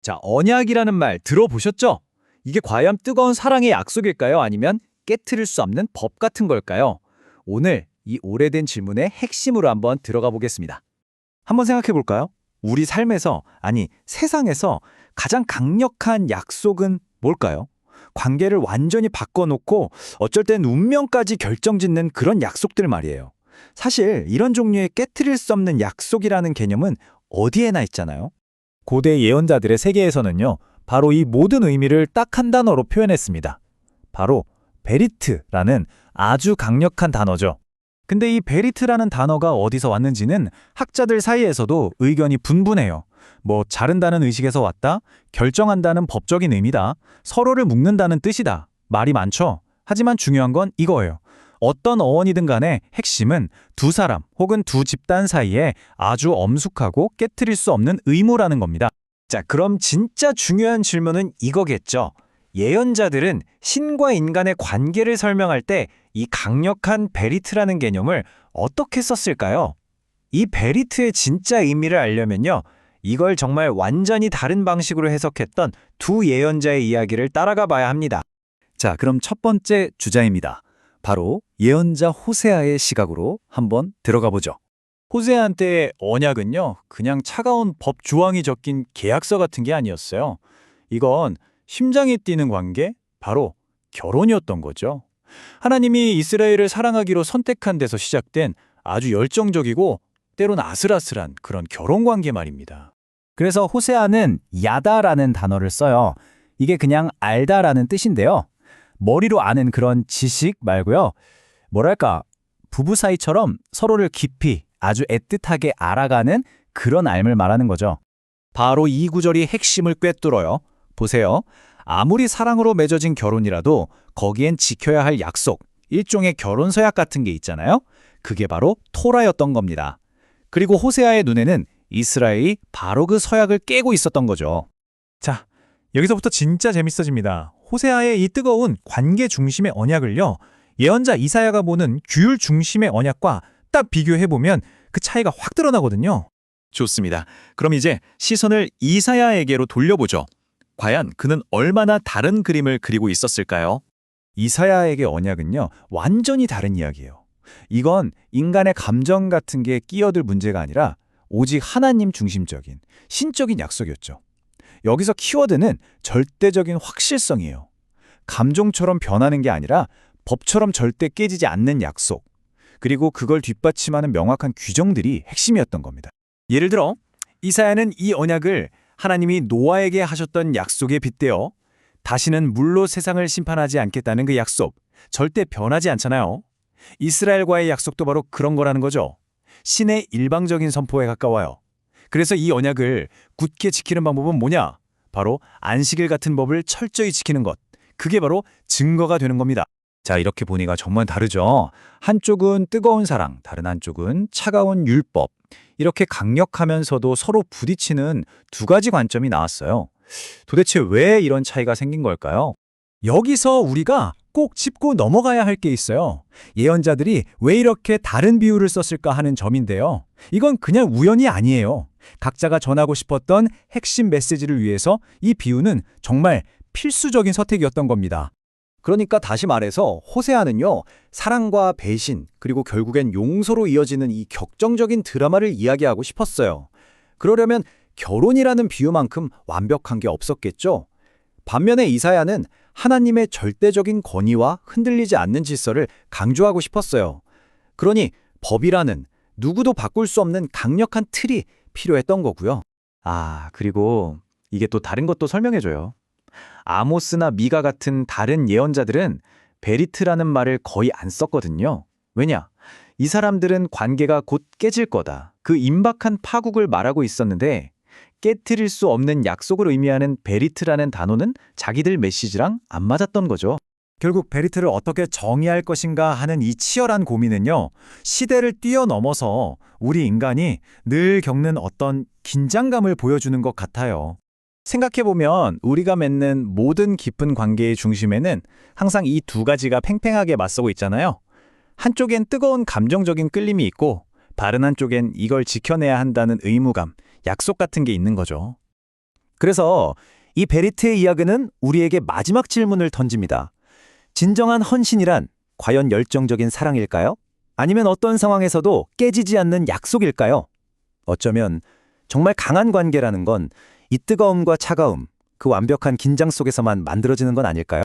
자, 언약이라는 말 들어보셨죠? 이게 과연 뜨거운 사랑의 약속일까요? 아니면 깨트릴 수 없는 법 같은 걸까요? 오늘 이 오래된 질문의 핵심으로 한번 들어가 보겠습니다. 한번 생각해 볼까요? 우리 삶에서, 아니, 세상에서 가장 강력한 약속은 뭘까요? 관계를 완전히 바꿔놓고 어쩔 땐 운명까지 결정짓는 그런 약속들 말이에요. 사실 이런 종류의 깨트릴 수 없는 약속이라는 개념은 어디에나 있잖아요. 고대 예언자들의 세계에서는요, 바로 이 모든 의미를 딱 한 단어로 표현했습니다. 바로 베리트라는 아주 강력한 단어죠. 근데 이 베리트라는 단어가 어디서 왔는지는 학자들 사이에서도 의견이 분분해요. 뭐 자른다는 의식에서 왔다, 결정한다는 법적인 의미다, 서로를 묶는다는 뜻이다. 말이 많죠. 하지만 중요한 건 이거예요. 어떤 어원이든 간에 핵심은 두 사람 혹은 두 집단 사이에 아주 엄숙하고 깨트릴 수 없는 의무라는 겁니다. 자, 그럼 진짜 중요한 질문은 이거겠죠. 예언자들은 신과 인간의 관계를 설명할 때 이 강력한 베리트라는 개념을 어떻게 썼을까요? 이 베리트의 진짜 의미를 알려면요, 이걸 정말 완전히 다른 방식으로 해석했던 두 예언자의 이야기를 따라가 봐야 합니다. 자, 그럼 첫 번째 주자입니다. 바로 예언자 호세아의 시각으로 한번 들어가 보죠. 호세아한테의 언약은요, 그냥 차가운 법 조항이 적힌 계약서 같은 게 아니었어요. 이건 심장이 뛰는 관계, 바로 결혼이었던 거죠. 하나님이 이스라엘을 사랑하기로 선택한 데서 시작된 아주 열정적이고 때론 아슬아슬한 그런 결혼 관계 말입니다. 그래서 호세아는 야다라는 단어를 써요. 이게 그냥 알다라는 뜻인데요. 머리로 아는 그런 지식 말고요. 뭐랄까, 부부 사이처럼 서로를 깊이 아주 애틋하게 알아가는 그런 알을 말하는 거죠. 바로 이 구절이 핵심을 꿰뚫어요. 보세요. 아무리 사랑으로 맺어진 결혼이라도 거기엔 지켜야 할 약속, 일종의 결혼 서약 같은 게 있잖아요. 그게 바로 토라였던 겁니다. 그리고 호세아의 눈에는 이스라엘이 바로 그 서약을 깨고 있었던 거죠. 자, 여기서부터 진짜 재밌어집니다. 호세아의 이 뜨거운 관계 중심의 언약을요, 예언자 이사야가 보는 규율 중심의 언약과 딱 비교해보면 그 차이가 확 드러나거든요. 좋습니다. 그럼 이제 시선을 이사야에게로 돌려보죠. 과연 그는 얼마나 다른 그림을 그리고 있었을까요? 이사야에게 언약은요, 완전히 다른 이야기예요. 이건 인간의 감정 같은 게 끼어들 문제가 아니라 오직 하나님 중심적인 신적인 약속이었죠. 여기서 키워드는 절대적인 확실성이에요. 감정처럼 변하는 게 아니라 법처럼 절대 깨지지 않는 약속. 그리고 그걸 뒷받침하는 명확한 규정들이 핵심이었던 겁니다. 예를 들어 이사야는 이 언약을 하나님이 노아에게 하셨던 약속에 빗대어 다시는 물로 세상을 심판하지 않겠다는 그 약속, 절대 변하지 않잖아요. 이스라엘과의 약속도 바로 그런 거라는 거죠. 신의 일방적인 선포에 가까워요. 그래서 이 언약을 굳게 지키는 방법은 뭐냐? 바로 안식일 같은 법을 철저히 지키는 것. 그게 바로 증거가 되는 겁니다. 자, 이렇게 보니까 정말 다르죠? 한쪽은 뜨거운 사랑, 다른 한쪽은 차가운 율법. 이렇게 강력하면서도 서로 부딪히는 두 가지 관점이 나왔어요. 도대체 왜 이런 차이가 생긴 걸까요? 여기서 우리가 꼭 짚고 넘어가야 할 게 있어요. 예언자들이 왜 이렇게 다른 비유를 썼을까 하는 점인데요. 이건 그냥 우연이 아니에요. 각자가 전하고 싶었던 핵심 메시지를 위해서 이 비유는 정말 필수적인 선택이었던 겁니다. 그러니까 다시 말해서 호세아는요, 사랑과 배신, 그리고 결국엔 용서로 이어지는 이 격정적인 드라마를 이야기하고 싶었어요. 그러려면 결혼이라는 비유만큼 완벽한 게 없었겠죠? 반면에 이사야는 하나님의 절대적인 권위와 흔들리지 않는 질서를 강조하고 싶었어요. 그러니 법이라는 누구도 바꿀 수 없는 강력한 틀이 필요했던 거고요. 그리고 이게 또 다른 것도 설명해줘요. 아모스나 미가 같은 다른 예언자들은 베리트라는 말을 거의 안 썼거든요. 왜냐? 이 사람들은 관계가 곧 깨질 거다. 그 임박한 파국을 말하고 있었는데 깨트릴 수 없는 약속을 의미하는 베리트라는 단어는 자기들 메시지랑 안 맞았던 거죠. 결국 베리트를 어떻게 정의할 것인가 하는 이 치열한 고민은요, 시대를 뛰어넘어서 우리 인간이 늘 겪는 어떤 긴장감을 보여주는 것 같아요. 생각해보면 우리가 맺는 모든 깊은 관계의 중심에는 항상 이 두 가지가 팽팽하게 맞서고 있잖아요. 한쪽엔 뜨거운 감정적인 끌림이 있고 다른 한쪽엔 이걸 지켜내야 한다는 의무감, 약속 같은 게 있는 거죠. 그래서 이 베리트의 이야기는 우리에게 마지막 질문을 던집니다. 진정한 헌신이란 과연 열정적인 사랑일까요? 아니면 어떤 상황에서도 깨지지 않는 약속일까요? 어쩌면 정말 강한 관계라는 건 이 뜨거움과 차가움, 그 완벽한 긴장 속에서만 만들어지는 건 아닐까요?